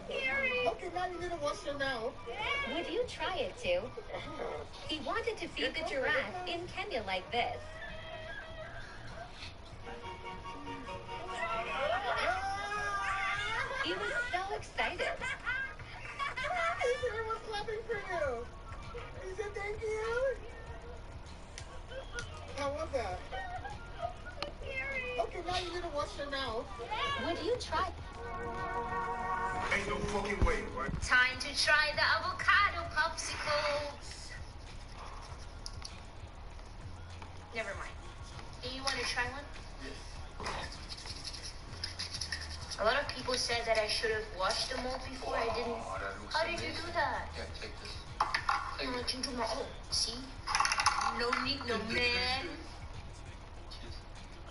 Okay, now you need to wash your mouth. Would you try it too? He wanted to feed the giraffe in Kenya like this. He was so excited. Everyone's clapping for you. He said thank you. How was that? Okay, now you need to wash your mouth. Would you try? Ain't no fucking way, right? Time to try the avocado popsicles. Never mind. Do you want to try one? A lot of people said that I should have washed them all before I didn't. How did you do that? Yeah, take this. I'm looking to my own. See? No need, no man.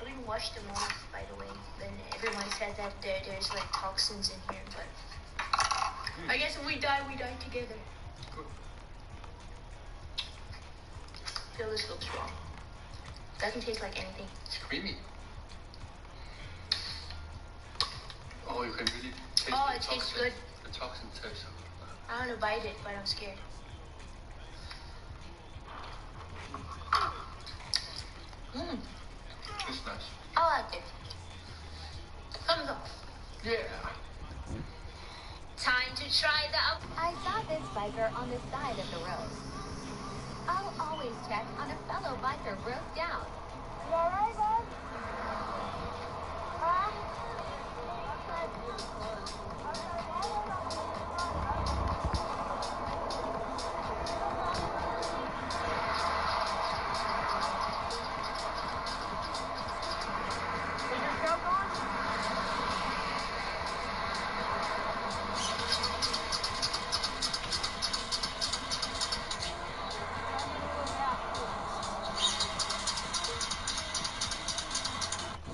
I didn't wash them all, by the way. Then everyone said that there's like toxins in here, but I guess if we die together. Feel this looks wrong. Doesn't taste like anything. It's creamy. Oh, you can really taste Oh, the it tastes toxin. good. The toxin taste. I want to bite it, but I'm scared. Mmm, It's nice. I like it. Thumbs up. Yeah. Time to try the. I saw this biker on the side of the road. I'll always check on a fellow biker broke down. You alright, bud? Huh? Is your cell gone?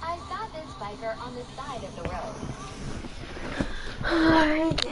I saw this biker on the side of the road. Alright.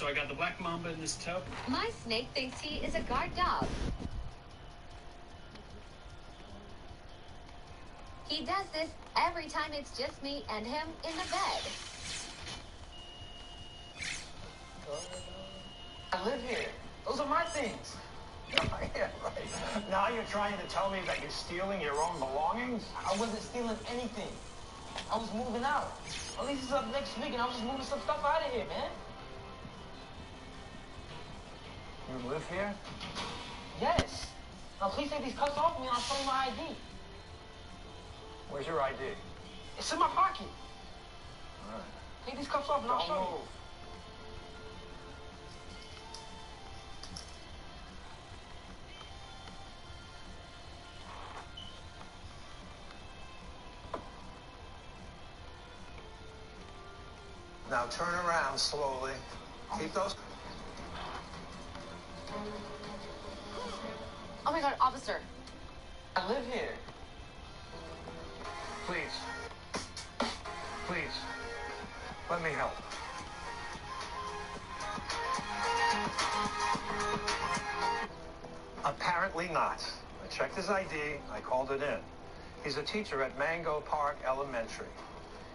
So I got the black mamba in this tub. My snake thinks he is a guard dog. He does this every time it's just me and him in the bed. I live here. Those are my things. Yeah, right. Now you're trying to tell me that you're stealing your own belongings? I wasn't stealing anything. I was moving out. At least it's up next week, and I was just moving some stuff out of here, man. You live here? Yes. Now please take these cuffs off me and I'll show you my ID. Where's your ID? It's in my pocket. All right. Take these cuffs off and I'll show you. Now turn around slowly. Keep those... Oh my God, officer. I live here. Please. Please. Let me help. Apparently not. I checked his ID. I called it in. He's a teacher at Mango Park Elementary.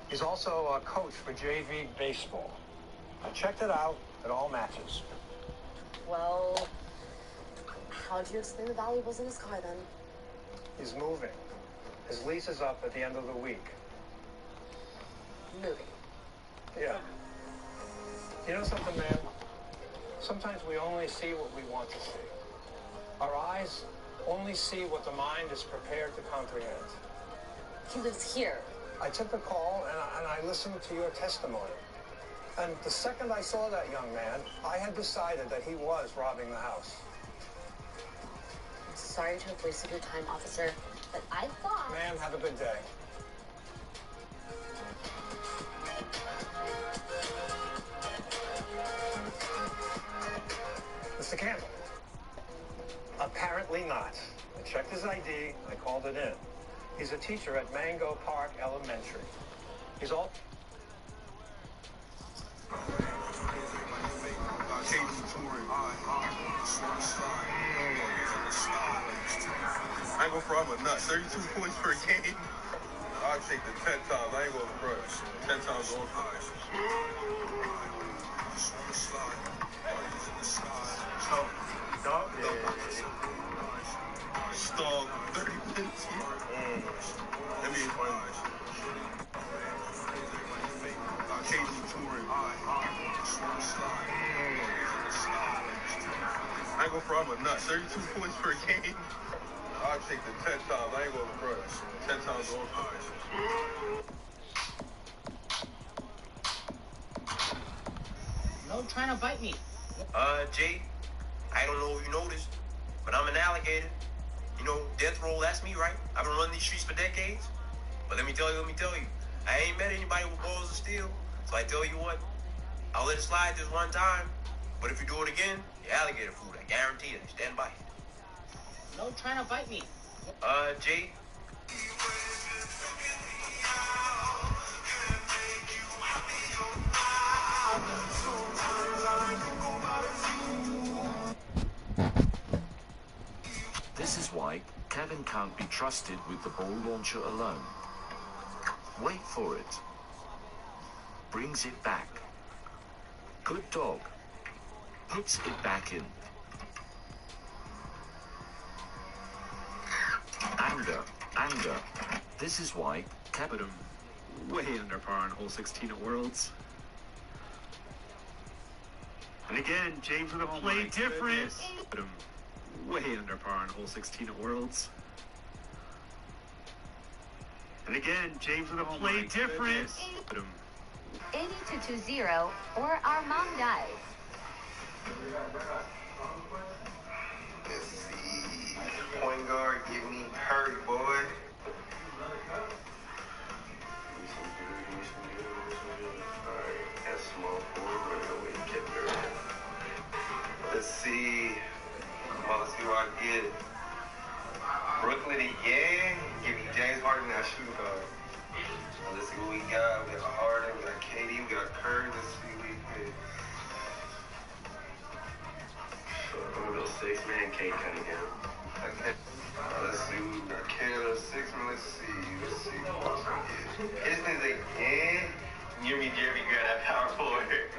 He's also a coach for JV baseball. I checked it out. It all matches. Well, how'd you explain the valuables in his car then? He's moving. His lease is up at the end of the week. Moving? Yeah. You know something, man? Sometimes we only see what we want to see. Our eyes only see what the mind is prepared to comprehend. He lives here. I took the call and I listened to your testimony. And the second I saw that young man, I had decided that he was robbing the house. I'm sorry to have wasted your time, officer, but I thought... Ma'am, have a good day. Mr. Campbell? Apparently not. I checked his ID. I called it in. He's a teacher at Mango Park Elementary. He's all... I ain't gonna front with nuts. 32 points per game. I'll take the 10 times. I ain't gonna front. 10 times over. Stall 30 minutes. That means I ain't gonna front with nuts. 32 points per game. I'll take the 10 times. I ain't gonna front. 10 times over. No trying to bite me. Jay, I don't know if you noticed, but I'm an alligator. You know, death row, that's me, right? I've been running these streets for decades. But let me tell you, I ain't met anybody with balls of steel. So I tell you what, I'll let it slide this one time. But if you do it again, you're alligator food. I guarantee it. Stand by. No trying to bite me. Jay. This is why Kevin can't be trusted with the ball launcher alone. Wait for it. Brings it back. Good dog. Puts it back in. Anger. This is why Kevin way under par on hole 16 at Worlds. And again, James with a play difference. Way under par on hole 16 at Worlds. And again, James with a play difference. 82-20 or our mom dies. Let's see. Point guard, give me hurt, boy. Alright, that's small forward. Let's see. Let's see what I get. Brooklyn again. Give me James Harden that shooting guard. Let's see what we got. We got Harden, we got KD, we got Curry. Let's see what we get. I'm gonna go 6-man Kate Cunningham. Okay. Let's see. We got Canada 6-man. Let's see what else we get. Pistons again. Give me Jeremy Grant at power forward.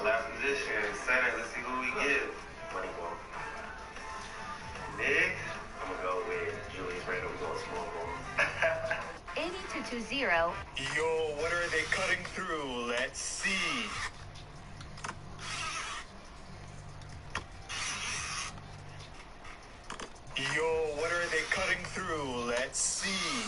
Last position, center. Let's see who we get. Moneyball. Next, I'm gonna go with Julius Randle. We're going small ball. 82-20. Yo, what are they cutting through? Let's see. Yo, what are they cutting through? Let's see.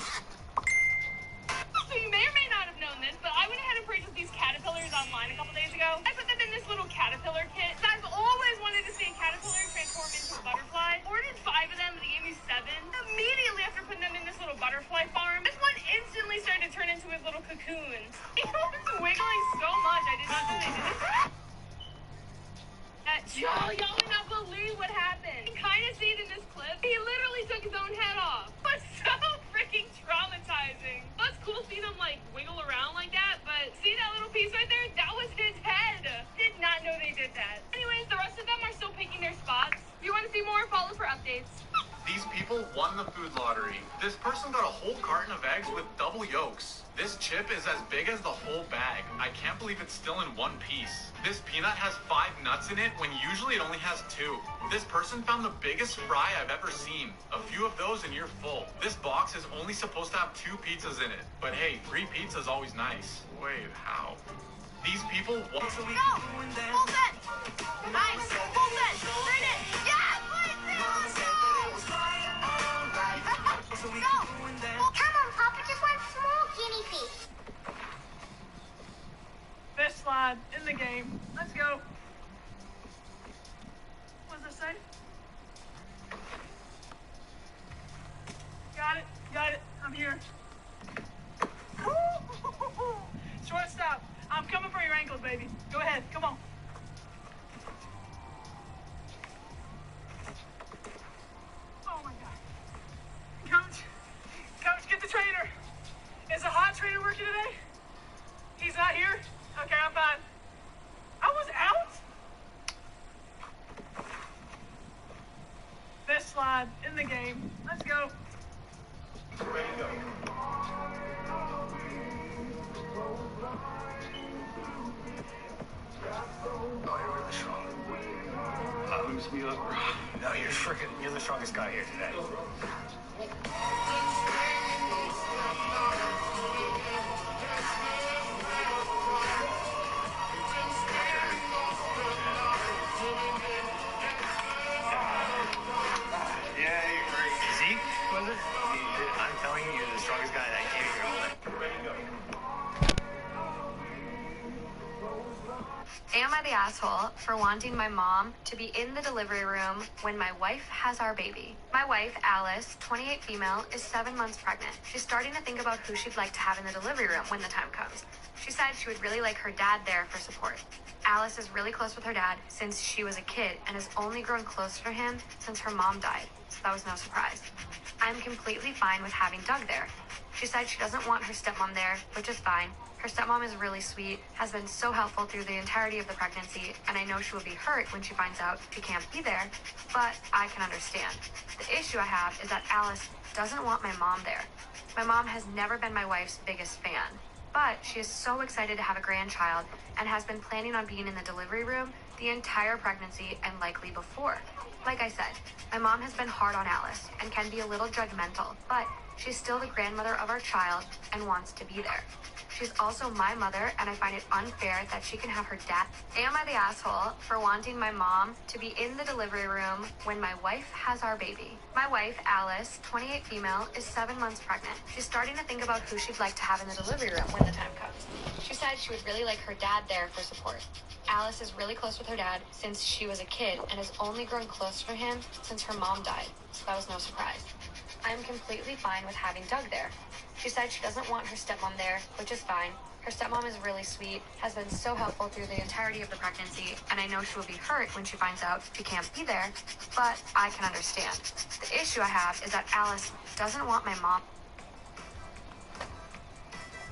So you may or may not have known this, but I went ahead and purchased these caterpillars online a couple days ago. I put them in this little caterpillar kit. I've always wanted to see a caterpillar transform into a butterfly. Ordered 5 of them, but they gave me 7. Immediately after putting them in this little butterfly farm, this one instantly started to turn into his little cocoon. He was wiggling so much, I did not know they did it. Y'all would not believe what happened. You kind of see it in this clip. He literally took his own head off. But so freaking traumatizing. Well, it's cool seeing him like wiggle around like that, but see that little piece right there? That was his head. Did not know they did that. Anyways, the rest of them are still picking their spots. If you want to see more, follow for updates. These people won the food lottery. This person got a whole carton of eggs with double yolks. This chip is as big as the whole bag. I can't believe it's still in one piece. This peanut has 5 nuts in it when usually it only has 2. This person found the biggest fry I've ever seen. A few of those and you're full. This box is only supposed to have 2 pizzas in it. But hey, 3 pizzas always nice. Wait, how? These people want to Go! Full set! Nice! Full set! Turn it! Yeah! Please! Go! Come on, Papa, just one small guinea pig. Fish slide in the game. Let's go. What does it say? Got it. I'm here. Shortstop, I'm coming for your ankles, baby. Go ahead, come on. strongest guy here today. Yeah, you're great. Zeke, was it? I'm telling you, you're the strongest guy that came here all day. Am I the asshole for wanting my mom to be in the delivery room when my wife has our baby? My wife, Alice, 28 female, is 7 months pregnant. She's starting to think about who she'd like to have in the delivery room when the time comes. She said she would really like her dad there for support. Alice is really close with her dad since she was a kid and has only grown closer to him since her mom died, so that was no surprise. I'm completely fine with having Doug there. She said she doesn't want her stepmom there, which is fine. Her stepmom is really sweet, has been so helpful through the entirety of the pregnancy, and I know she will be hurt when she finds out she can't be there, but I can understand. The issue I have is that Alice doesn't want my mom there. My mom has never been my wife's biggest fan, but she is so excited to have a grandchild and has been planning on being in the delivery room the entire pregnancy and likely before. Like I said, my mom has been hard on Alice and can be a little judgmental, but she's still the grandmother of our child and wants to be there. She's also my mother, and I find it unfair that she can have her dad. Am I the asshole for wanting my mom to be in the delivery room when my wife has our baby? My wife, Alice, 28 female, is 7 months pregnant. She's starting to think about who she'd like to have in the delivery room when the time comes. She said she would really like her dad there for support. Alice is really close with her dad since she was a kid and has only grown closer to him since her mom died, so that was no surprise. I'm completely fine with having Doug there. She said she doesn't want her stepmom there, which is fine. Her stepmom is really sweet, has been so helpful through the entirety of the pregnancy, and I know she will be hurt when she finds out she can't be there, but I can understand. The issue I have is that Alice doesn't want my mom.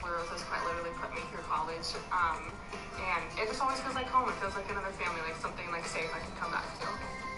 Roses quite literally put me through college, and it just always feels like home. It feels like another family, like something like safe I can come back to.